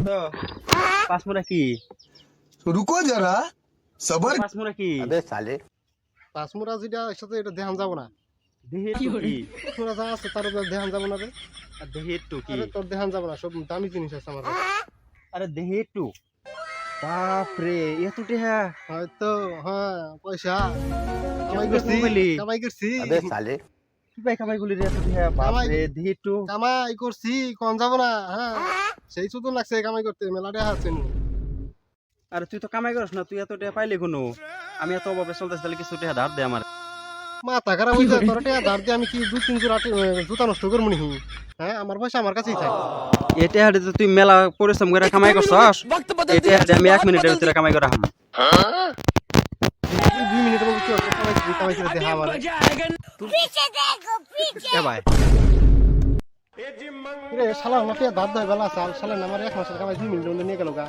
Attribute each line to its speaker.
Speaker 1: তো পাঁচমুড়া কি
Speaker 2: रुको जरा सबर
Speaker 1: পাঁচমুড়া কি
Speaker 3: পাঁচমুড়া যেটা সাথে এটা দেখান যাব না।
Speaker 1: দেহে তো কি
Speaker 3: পাঁচমুড়া যা আছে তার উপর দেখান যাব না রে।
Speaker 1: আর দেহে তো কি
Speaker 3: আরে তোর দেখান যাব না, সব দামি জিনিস আছে আমার কাছে।
Speaker 1: আরে দেহে তো বাপ রে এত টেহা
Speaker 3: হয়তো হ্যাঁ পয়সা কামাই
Speaker 1: এত
Speaker 3: করছি,
Speaker 1: মোবাইলে?
Speaker 3: কামাই করছি,
Speaker 1: কি ভাই কামাই গুলি রে এত টেহা বাপ
Speaker 3: কামাই-
Speaker 1: রে দেহে তো
Speaker 3: কামাই করছি, কোন যাব না। হ্যাঁ সেই শুধু লাগছে কামাই করতে, মেলাটা আছে নি।
Speaker 1: আরে তুই তো কামাই করিস না, তুই এত টেহা পাইলে কোনো? আমি এত অভাবে চলতেছি, তাহলে কিছু টেহা ধার দে আমার।
Speaker 3: মাথা খারাপ হয়ে যায় তোর টিয়া ধার দিয়ে আমি কি দুই তিন জোড়া জুতা নষ্ট করবো নি? হ্যাঁ আমার পয়সা আমার কাছেই থাকে।
Speaker 1: এই টেহাটা তো তুই মেলা পরিশ্রম করে কামাই করছস, এই টেহাটা আমি 1 মিনিটের ভিতরে কামাই করে হাম।
Speaker 3: 2 মিনিটের মধ্যে কি হবে? কামাই করে দেখা আমার।
Speaker 1: এ ভাই
Speaker 3: রে শালা আমার টিয়া ধার দেয় বেলা চাল শালা আমার 1 মাসের কামাই 2 মিনিটের মধ্যে নিয়ে গেল গা।